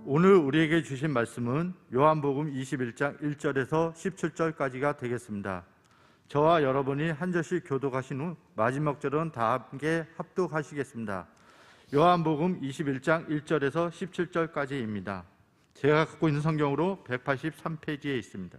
오늘 우리에게 주신 말씀은 요한복음 21장 1절에서 17절까지가 되겠습니다. 저와 여러분이 한 절씩 교독하신 후 마지막 절은 다 함께 합독하시겠습니다. 요한복음 21장 1절에서 17절까지입니다. 제가 갖고 있는 성경으로 183페이지에 있습니다.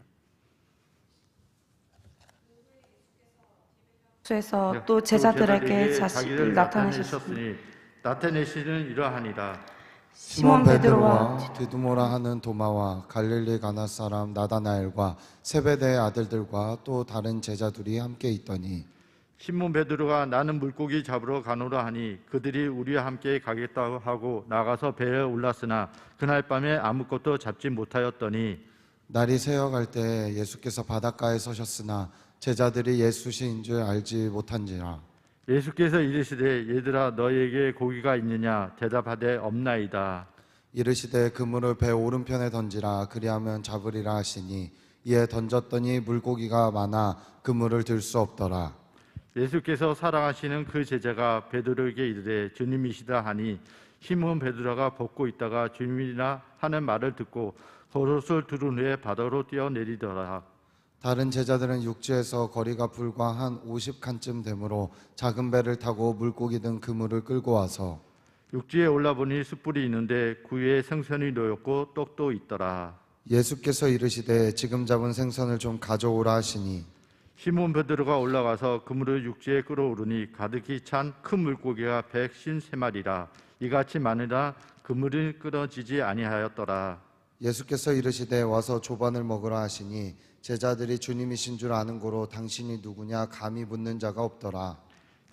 에서 또 제자들에게 자신을 나타내셨으니 나타내시는 이러하니라. 시몬 베드로와 디두모라 하는 도마와 갈릴리 가나 사람 나다나엘과 세베대의 아들들과 또 다른 제자들이 함께 있더니 시몬 베드로가 나는 물고기 잡으러 가노라 하니 그들이 우리와 함께 가겠다고 하고 나가서 배에 올랐으나 그날 밤에 아무것도 잡지 못하였더니 날이 새어갈 때 예수께서 바닷가에 서셨으나 제자들이 예수신 줄 알지 못한지라. 예수께서 이르시되 얘들아 너희에게 고기가 있느냐 대답하되 없나이다. 이르시되 그물을 배 오른편에 던지라 그리하면 잡으리라 하시니 이에 던졌더니 물고기가 많아 그물을 들 수 없더라. 예수께서 사랑하시는 그 제자가 베드로에게 이르되 주님이시다 하니 시몬 베드로가 벗고 있다가 주님이라 하는 말을 듣고 겉옷을 두른 후에 바다로 뛰어내리더라. 다른 제자들은 육지에서 거리가 불과 한 50칸쯤 되므로 작은 배를 타고 물고기 등 그물을 끌고 와서 육지에 올라보니 숯불이 있는데 그 위에 생선이 놓였고 떡도 있더라. 예수께서 이르시되 지금 잡은 생선을 좀 가져오라 하시니 시몬 베드로가 올라가서 그물을 육지에 끌어오르니 가득히 찬 큰 물고기가 153마리라. 이같이 많으나 그물이 끊어지지 아니하였더라. 예수께서 이르시되 와서 조반을 먹으라 하시니 제자들이 주님이신 줄 아는 고로 당신이 누구냐 감히 묻는 자가 없더라.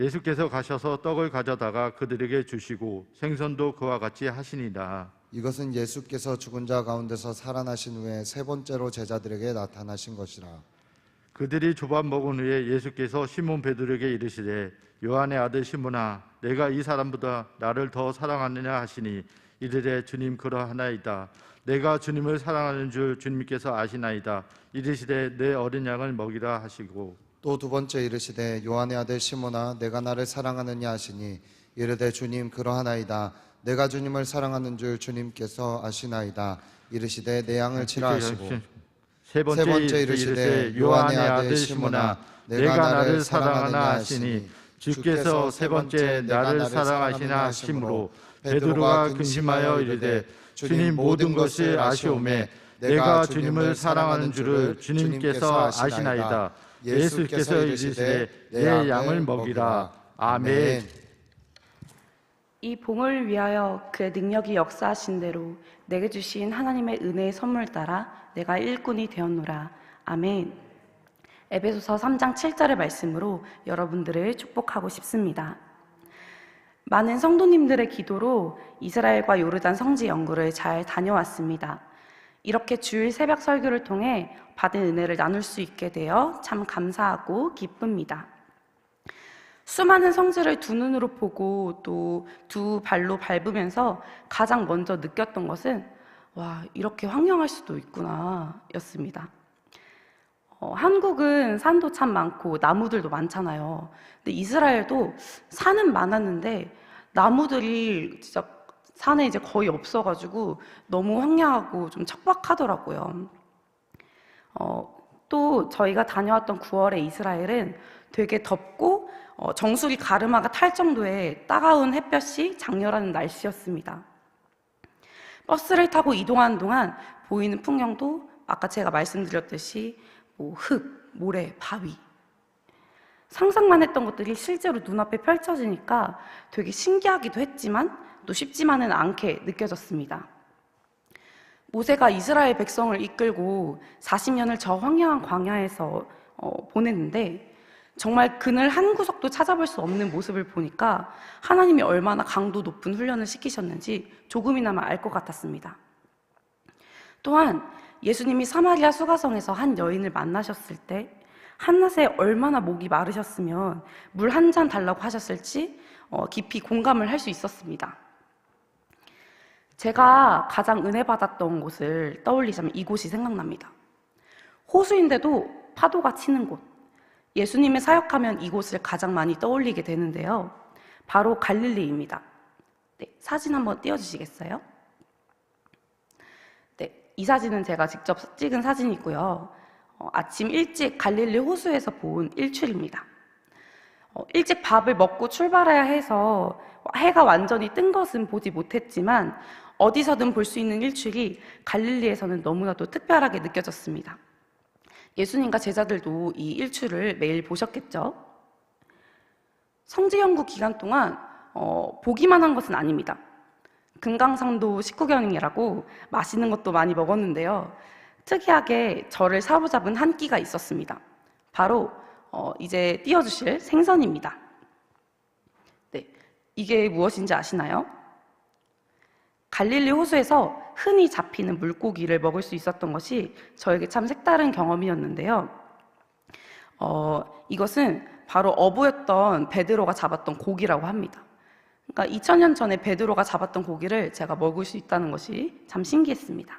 예수께서 가셔서 떡을 가져다가 그들에게 주시고 생선도 그와 같이 하시니라. 이것은 예수께서 죽은 자 가운데서 살아나신 후에 세 번째로 제자들에게 나타나신 것이라. 그들이 조반 먹은 후에 예수께서 시몬 베드로에게 이르시되 요한의 아들 시몬아 내가 이 사람보다 나를 더 사랑하느냐 하시니 이르되 주님 그러하나이다. 내가 주님을 사랑하는 줄 주님께서 아시나이다. 이르시되 내 어린 양을 먹이라 하시고 또 두 번째 이르시되 요한의 아들 시몬아 내가 나를 사랑하느냐 하시니 이르되 주님 그러하나이다. 내가 주님을 사랑하는 줄 주님께서 아시나이다. 이르시되 내 양을 치라 하시고 세 번째 이르시되 요한의 아들 시몬아 내가 나를 사랑하나 하시니 주께서 세 번째 나를 사랑하시나 하심으로 베드로가 근심하여 이르되 주님 모든 것을 아시오매 내가 주님을 사랑하는 줄을 주님께서 아시나이다. 예수께서 이르시되 내 양을 먹이라. 아멘. 이 봉을 위하여 그의 능력이 역사하신 대로 내게 주신 하나님의 은혜의 선물 따라 내가 일꾼이 되었노라. 아멘. 에베소서 3장 7절의 말씀으로 여러분들을 축복하고 싶습니다. 많은 성도님들의 기도로 이스라엘과 요르단 성지 연구를 잘 다녀왔습니다. 이렇게 주일 새벽 설교를 통해 받은 은혜를 나눌 수 있게 되어 참 감사하고 기쁩니다. 수많은 성지를 두 눈으로 보고 또 두 발로 밟으면서 가장 먼저 느꼈던 것은 와, 이렇게 황량할 수도 있구나 였습니다. 한국은 산도 참 많고 나무들도 많잖아요. 근데 이스라엘도 산은 많았는데 나무들이 진짜 산에 이제 거의 없어가지고 너무 황량하고 좀 척박하더라고요. 또 저희가 다녀왔던 9월에 이스라엘은 되게 덥고 정수리 가르마가 탈 정도의 따가운 햇볕이 장렬하는 날씨였습니다. 버스를 타고 이동하는 동안 보이는 풍경도 아까 제가 말씀드렸듯이 흙, 모래, 바위 상상만 했던 것들이 실제로 눈앞에 펼쳐지니까 되게 신기하기도 했지만 또 쉽지만은 않게 느껴졌습니다. 모세가 이스라엘 백성을 이끌고 40년을 저 황량한 광야에서 보냈는데 정말 그늘 한 구석도 찾아볼 수 없는 모습을 보니까 하나님이 얼마나 강도 높은 훈련을 시키셨는지 조금이나마 알 것 같았습니다. 또한 예수님이 사마리아 수가성에서 한 여인을 만나셨을 때 한낮에 얼마나 목이 마르셨으면 물 한 잔 달라고 하셨을지 깊이 공감을 할 수 있었습니다. 제가 가장 은혜 받았던 곳을 떠올리자면 이곳이 생각납니다. 호수인데도 파도가 치는 곳, 예수님의 사역하면 이곳을 가장 많이 떠올리게 되는데요. 바로 갈릴리입니다. 네, 사진 한번 띄워주시겠어요? 이 사진은 제가 직접 찍은 사진이고요. 아침 일찍 갈릴리 호수에서 본 일출입니다. 일찍 밥을 먹고 출발해야 해서 해가 완전히 뜬 것은 보지 못했지만 어디서든 볼 수 있는 일출이 갈릴리에서는 너무나도 특별하게 느껴졌습니다. 예수님과 제자들도 이 일출을 매일 보셨겠죠? 성지연구 기간 동안 보기만 한 것은 아닙니다. 금강산도 식후경이라고 맛있는 것도 많이 먹었는데요. 특이하게 저를 사로잡은 한 끼가 있었습니다. 바로 이제 띄워주실 생선입니다. 네, 이게 무엇인지 아시나요? 갈릴리 호수에서 흔히 잡히는 물고기를 먹을 수 있었던 것이 저에게 참 색다른 경험이었는데요. 이것은 바로 어부였던 베드로가 잡았던 고기라고 합니다. 그러니까 2000년 전에 베드로가 잡았던 고기를 제가 먹을 수 있다는 것이 참 신기했습니다.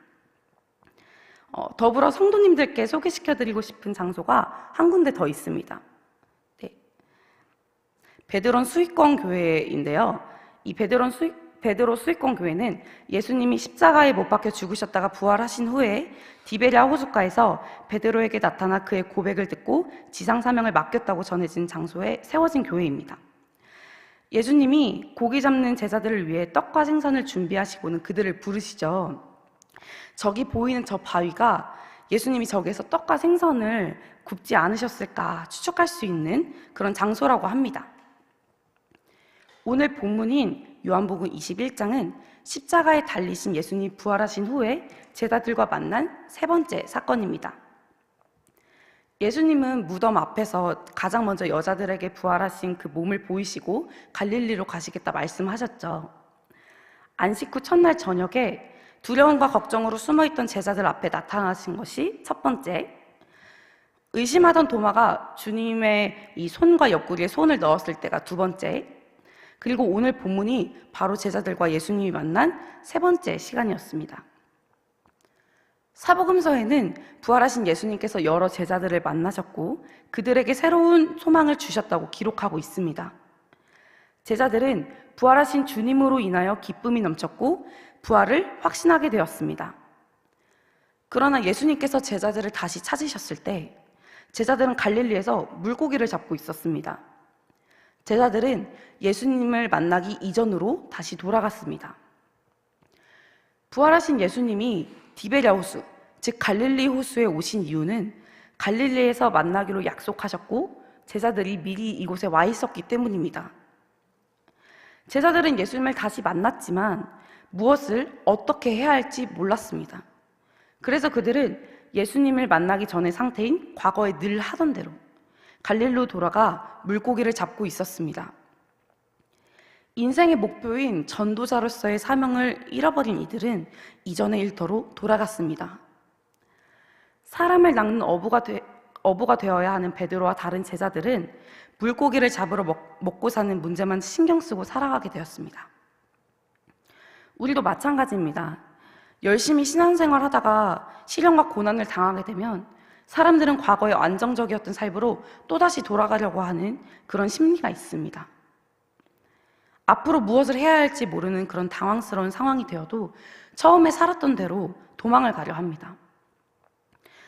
더불어 성도님들께 소개시켜드리고 싶은 장소가 한 군데 더 있습니다. 네. 베드론 수익권 교회인데요. 이 베드로 수익권 교회는 예수님이 십자가에 못 박혀 죽으셨다가 부활하신 후에 디베랴 호숫가에서 베드로에게 나타나 그의 고백을 듣고 지상 사명을 맡겼다고 전해진 장소에 세워진 교회입니다. 예수님이 고기 잡는 제자들을 위해 떡과 생선을 준비하시고는 그들을 부르시죠. 저기 보이는 저 바위가 예수님이 저기에서 떡과 생선을 굽지 않으셨을까 추측할 수 있는 그런 장소라고 합니다. 오늘 본문인 요한복음 21장은 십자가에 달리신 예수님이 부활하신 후에 제자들과 만난 세 번째 사건입니다. 예수님은 무덤 앞에서 가장 먼저 여자들에게 부활하신 그 몸을 보이시고 갈릴리로 가시겠다 말씀하셨죠. 안식 후 첫날 저녁에 두려움과 걱정으로 숨어있던 제자들 앞에 나타나신 것이 첫 번째, 의심하던 도마가 주님의 이 손과 옆구리에 손을 넣었을 때가 두 번째, 그리고 오늘 본문이 바로 제자들과 예수님이 만난 세 번째 시간이었습니다. 사복음서에는 부활하신 예수님께서 여러 제자들을 만나셨고 그들에게 새로운 소망을 주셨다고 기록하고 있습니다. 제자들은 부활하신 주님으로 인하여 기쁨이 넘쳤고 부활을 확신하게 되었습니다. 그러나 예수님께서 제자들을 다시 찾으셨을 때 제자들은 갈릴리에서 물고기를 잡고 있었습니다. 제자들은 예수님을 만나기 이전으로 다시 돌아갔습니다. 부활하신 예수님이 디베랴 호수, 즉 갈릴리 호수에 오신 이유는 갈릴리에서 만나기로 약속하셨고 제자들이 미리 이곳에 와 있었기 때문입니다. 제자들은 예수님을 다시 만났지만 무엇을 어떻게 해야 할지 몰랐습니다. 그래서 그들은 예수님을 만나기 전의 상태인 과거에 늘 하던 대로 갈릴리로 돌아가 물고기를 잡고 있었습니다. 인생의 목표인 전도자로서의 사명을 잃어버린 이들은 이전의 일터로 돌아갔습니다. 사람을 낚는 어부가 되어야 하는 베드로와 다른 제자들은 물고기를 잡으러 먹고 사는 문제만 신경 쓰고 살아가게 되었습니다. 우리도 마찬가지입니다. 열심히 신앙생활 하다가 시련과 고난을 당하게 되면 사람들은 과거의 안정적이었던 삶으로 또다시 돌아가려고 하는 그런 심리가 있습니다. 앞으로 무엇을 해야 할지 모르는 그런 당황스러운 상황이 되어도 처음에 살았던 대로 도망을 가려 합니다.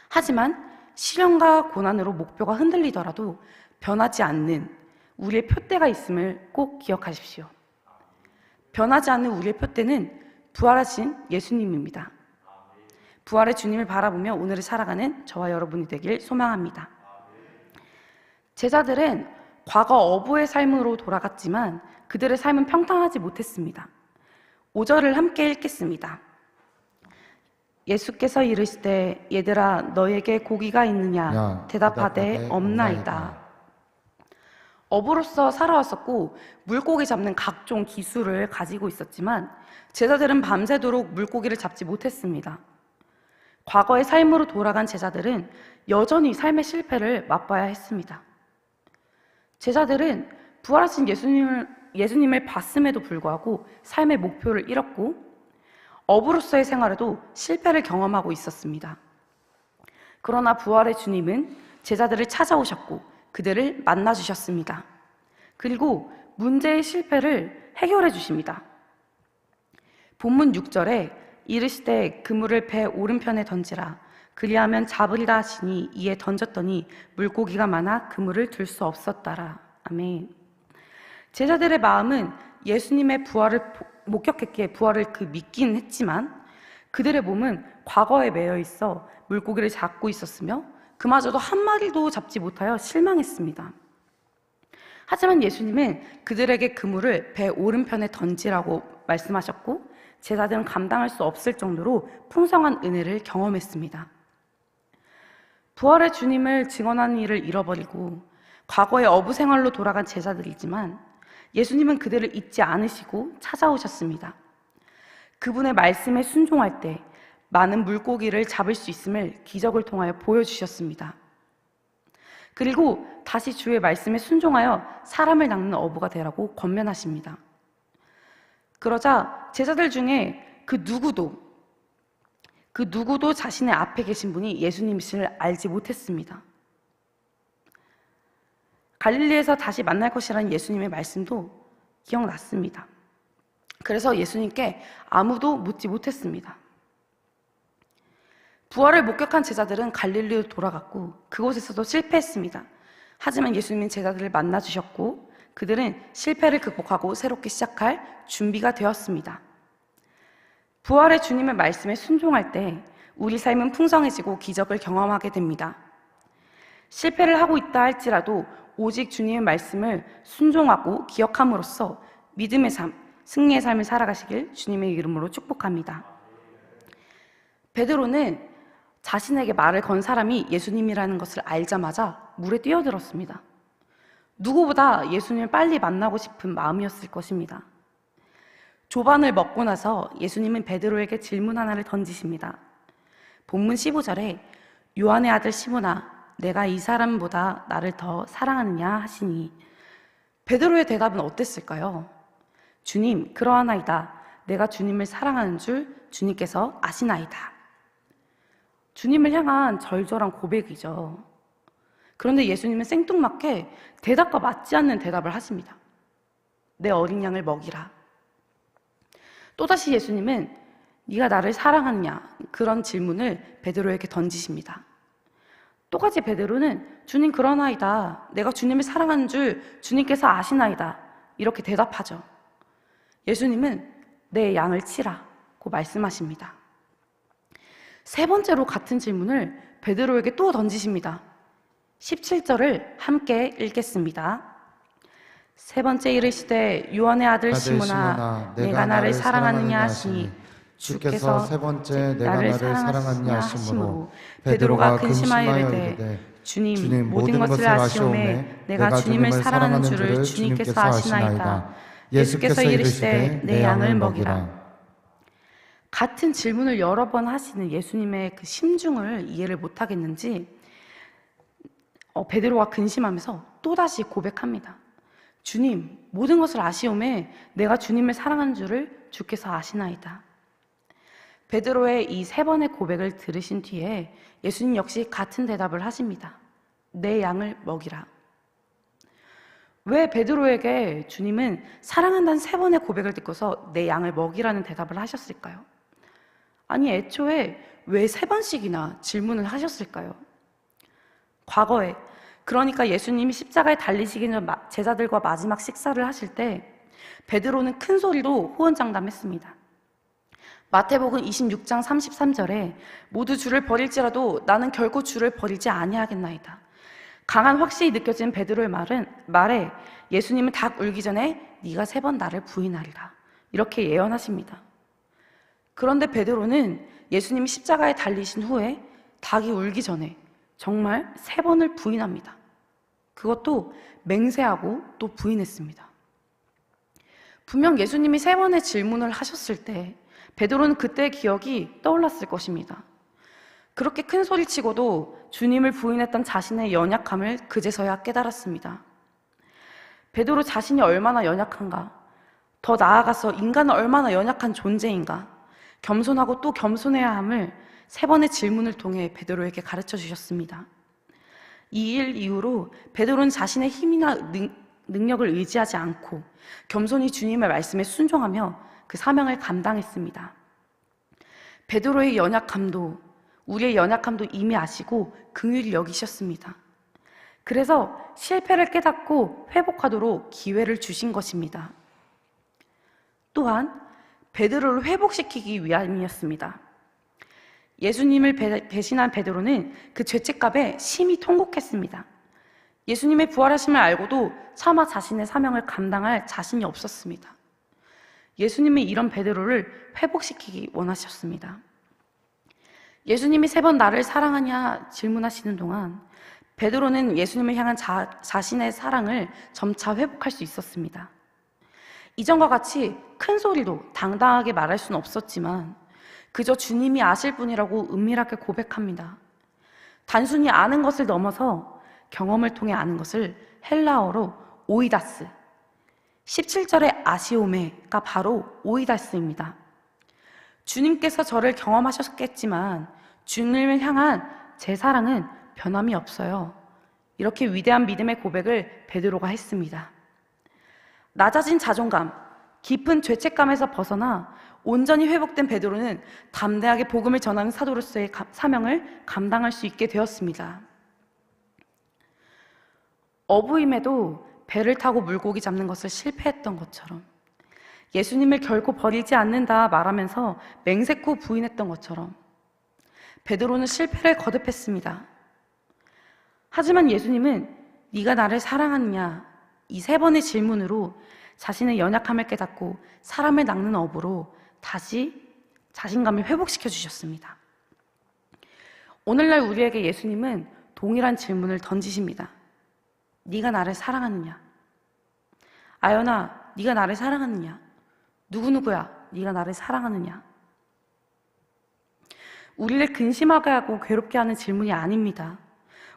하지만 시련과 고난으로 목표가 흔들리더라도 변하지 않는 우리의 표대가 있음을 꼭 기억하십시오. 변하지 않는 우리의 표대는 부활하신 예수님입니다. 부활의 주님을 바라보며 오늘을 살아가는 저와 여러분이 되길 소망합니다. 제자들은 과거 어부의 삶으로 돌아갔지만 그들의 삶은 평탄하지 못했습니다. 5절을 함께 읽겠습니다. 예수께서 이르시되 얘들아 너에게 고기가 있느냐 대답하되 없나이다. 어부로서 살아왔었고 물고기 잡는 각종 기술을 가지고 있었지만 제자들은 밤새도록 물고기를 잡지 못했습니다. 과거의 삶으로 돌아간 제자들은 여전히 삶의 실패를 맛봐야 했습니다. 제자들은 부활하신 예수님을 봤음에도 불구하고 삶의 목표를 잃었고 어부로서의 생활에도 실패를 경험하고 있었습니다. 그러나 부활의 주님은 제자들을 찾아오셨고 그들을 만나주셨습니다. 그리고 문제의 실패를 해결해 주십니다. 본문 6절에 이르시되 그물을 배 오른편에 던지라. 그리하면 잡으리라 하시니 이에 던졌더니 물고기가 많아 그물을 들 수 없었더라. 아멘. 제자들의 마음은 예수님의 부활을 목격했기에 부활을 믿긴 했지만 그들의 몸은 과거에 매여 있어 물고기를 잡고 있었으며 그마저도 한 마리도 잡지 못하여 실망했습니다. 하지만 예수님은 그들에게 그물을 배 오른편에 던지라고 말씀하셨고 제자들은 감당할 수 없을 정도로 풍성한 은혜를 경험했습니다. 부활의 주님을 증언하는 일을 잃어버리고 과거의 어부 생활로 돌아간 제자들이지만 예수님은 그들을 잊지 않으시고 찾아오셨습니다. 그분의 말씀에 순종할 때 많은 물고기를 잡을 수 있음을 기적을 통하여 보여주셨습니다. 그리고 다시 주의 말씀에 순종하여 사람을 낚는 어부가 되라고 권면하십니다. 그러자 제자들 중에 그 누구도 자신의 앞에 계신 분이 예수님이심을 알지 못했습니다. 갈릴리에서 다시 만날 것이라는 예수님의 말씀도 기억났습니다. 그래서 예수님께 아무도 묻지 못했습니다. 부활을 목격한 제자들은 갈릴리로 돌아갔고 그곳에서도 실패했습니다. 하지만 예수님은 제자들을 만나주셨고 그들은 실패를 극복하고 새롭게 시작할 준비가 되었습니다. 부활의 주님의 말씀에 순종할 때 우리 삶은 풍성해지고 기적을 경험하게 됩니다. 실패를 하고 있다 할지라도 오직 주님의 말씀을 순종하고 기억함으로써 믿음의 삶, 승리의 삶을 살아가시길 주님의 이름으로 축복합니다. 베드로는 자신에게 말을 건 사람이 예수님이라는 것을 알자마자 물에 뛰어들었습니다. 누구보다 예수님을 빨리 만나고 싶은 마음이었을 것입니다. 조반을 먹고 나서 예수님은 베드로에게 질문 하나를 던지십니다. 본문 15절에 요한의 아들 시몬아 내가 이 사람보다 나를 더 사랑하느냐 하시니 베드로의 대답은 어땠을까요? 주님 그러하나이다. 내가 주님을 사랑하는 줄 주님께서 아시나이다. 주님을 향한 절절한 고백이죠. 그런데 예수님은 생뚱맞게 대답과 맞지 않는 대답을 하십니다. 내 어린 양을 먹이라. 또다시 예수님은 네가 나를 사랑하느냐 그런 질문을 베드로에게 던지십니다. 똑같이 베드로는 주님 그러나이다. 내가 주님을 사랑하는 줄 주님께서 아시나이다. 이렇게 대답하죠. 예수님은 내 양을 치라고 말씀하십니다. 세 번째로 같은 질문을 베드로에게 또 던지십니다. 17절을 함께 읽겠습니다. 세 번째 이르시되 요한의 아들 시몬아 내가 나를 사랑하느냐 하시니 주께서 세 번째 내가 나를 사랑하느냐 하심으로 베드로가 근심하여 이르되 주님 모든 것을 아시오매 내가 주님을 사랑하는 줄을 주님께서 아시나이다. 예수께서 이르시되 내 양을 먹이라. 같은 질문을 여러 번 하시는 예수님의 그 심중을 이해를 못하겠는지 베드로가 근심하면서 또다시 고백합니다. 주님 모든 것을 아시오매 내가 주님을 사랑하는 줄을 주께서 아시나이다. 베드로의 이 세 번의 고백을 들으신 뒤에 예수님 역시 같은 대답을 하십니다. 내 양을 먹이라. 왜 베드로에게 주님은 사랑한다는 세 번의 고백을 듣고서 내 양을 먹이라는 대답을 하셨을까요? 아니 애초에 왜 세 번씩이나 질문을 하셨을까요? 과거에 그러니까 예수님이 십자가에 달리시기 전 제자들과 마지막 식사를 하실 때 베드로는 큰 소리로 호언장담했습니다. 마태복음 26장 33절에 모두 주를 버릴지라도 나는 결코 주를 버리지 아니하겠나이다. 강한 확신이 느껴진 베드로의 말에 예수님은 닭 울기 전에 네가 세 번 나를 부인하리라 이렇게 예언하십니다. 그런데 베드로는 예수님이 십자가에 달리신 후에 닭이 울기 전에 정말 세 번을 부인합니다. 그것도 맹세하고 또 부인했습니다. 분명 예수님이 세 번의 질문을 하셨을 때 베드로는 그때의 기억이 떠올랐을 것입니다. 그렇게 큰 소리치고도 주님을 부인했던 자신의 연약함을 그제서야 깨달았습니다. 베드로 자신이 얼마나 연약한가, 더 나아가서 인간은 얼마나 연약한 존재인가, 겸손하고 또 겸손해야 함을 세 번의 질문을 통해 베드로에게 가르쳐 주셨습니다. 이 일 이후로 베드로는 자신의 힘이나 능력을 의지하지 않고 겸손히 주님의 말씀에 순종하며 그 사명을 감당했습니다. 베드로의 연약함도, 우리의 연약함도 이미 아시고 긍휼히 여기셨습니다. 그래서 실패를 깨닫고 회복하도록 기회를 주신 것입니다. 또한 베드로를 회복시키기 위함이었습니다. 예수님을 배신한 베드로는 그 죄책감에 심히 통곡했습니다. 예수님의 부활하심을 알고도 차마 자신의 사명을 감당할 자신이 없었습니다. 예수님이 이런 베드로를 회복시키기 원하셨습니다. 예수님이 3번 나를 사랑하냐 질문하시는 동안 베드로는 예수님을 향한 자신의 사랑을 점차 회복할 수 있었습니다. 이전과 같이 큰 소리로 당당하게 말할 수는 없었지만 그저 주님이 아실 뿐이라고 은밀하게 고백합니다. 단순히 아는 것을 넘어서 경험을 통해 아는 것을 헬라어로 오이다스, 17절의 아시오메가 바로 오이다스입니다. 주님께서 저를 경험하셨겠지만 주님을 향한 제 사랑은 변함이 없어요. 이렇게 위대한 믿음의 고백을 베드로가 했습니다. 낮아진 자존감, 깊은 죄책감에서 벗어나 온전히 회복된 베드로는 담대하게 복음을 전하는 사도로서의 사명을 감당할 수 있게 되었습니다. 어부임에도 배를 타고 물고기 잡는 것을 실패했던 것처럼, 예수님을 결코 버리지 않는다 말하면서 맹세코 부인했던 것처럼 베드로는 실패를 거듭했습니다. 하지만 예수님은 네가 나를 사랑하느냐, 이 3번의 질문으로 자신의 연약함을 깨닫고 사람을 낚는 어부로 다시 자신감을 회복시켜 주셨습니다. 오늘날 우리에게 예수님은 동일한 질문을 던지십니다. 네가 나를 사랑하느냐? 아연아, 네가 나를 사랑하느냐? 누구누구야, 네가 나를 사랑하느냐? 우리를 근심하게 하고 괴롭게 하는 질문이 아닙니다.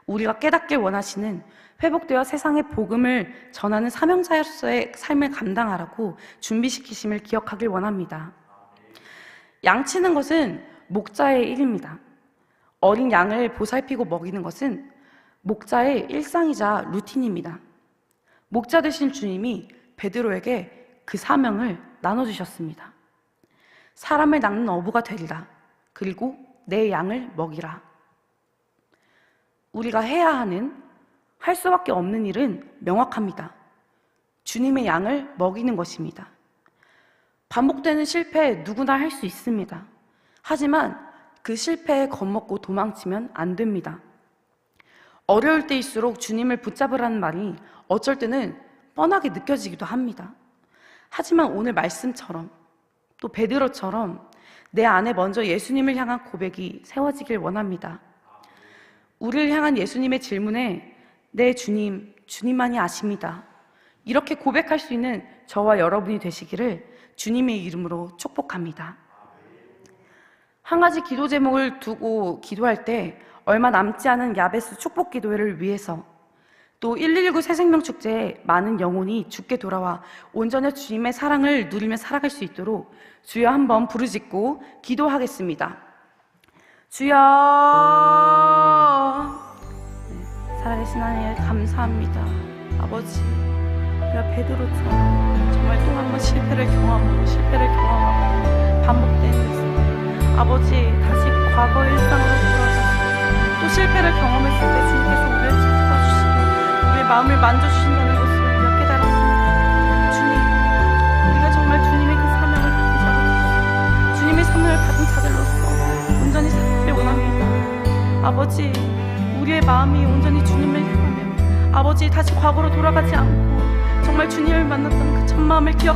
우리가 깨닫길 원하시는, 회복되어 세상의 복음을 전하는 사명자로서의 삶을 감당하라고 준비시키심을 기억하길 원합니다. 양치는 것은 목자의 일입니다. 어린 양을 보살피고 먹이는 것은 목자의 일상이자 루틴입니다. 목자 되신 주님이 베드로에게 그 사명을 나눠주셨습니다. 사람을 낚는 어부가 되리라. 그리고 내 양을 먹이라. 우리가 해야 하는, 할 수밖에 없는 일은 명확합니다. 주님의 양을 먹이는 것입니다. 반복되는 실패 누구나 할 수 있습니다. 하지만 그 실패에 겁먹고 도망치면 안 됩니다. 어려울 때일수록 주님을 붙잡으라는 말이 어쩔 때는 뻔하게 느껴지기도 합니다. 하지만 오늘 말씀처럼, 또 베드로처럼 내 안에 먼저 예수님을 향한 고백이 세워지길 원합니다. 우리를 향한 예수님의 질문에 내 주님, 주님만이 아십니다. 이렇게 고백할 수 있는 저와 여러분이 되시기를 주님의 이름으로 축복합니다. 한 가지 기도 제목을 두고 기도할 때 얼마 남지 않은 야베스 축복 기도회를 위해서, 또 119 새생명축제에 많은 영혼이 주께 돌아와 온전히 주님의 사랑을 누리며 살아갈 수 있도록 주여 한번 부르짖고 기도하겠습니다. 주여. 살아계신 하나님 감사합니다. 아버지, 우리가 베드로처럼 정말 또 한 번 실패를 경험하고 반복되는 아버지, 다시 과거 일상으로 돌아가서 또 실패를 경험했을 때 주님께서 우리를 찾아주시고 우리의 마음을 만져주신다는 것을 우리가 깨달았습니다. 주님, 우리가 정말 주님의 그 사명을 받은 자로서, 주님의 사명을 받은 자들로서 온전히 살길 원합니다. 아버지, 우리의 마음이 온전히 주님을 향하며 아버지 다시 과거로 돌아가지 않고 정말 주님을 만났던 그 첫 마음을 기억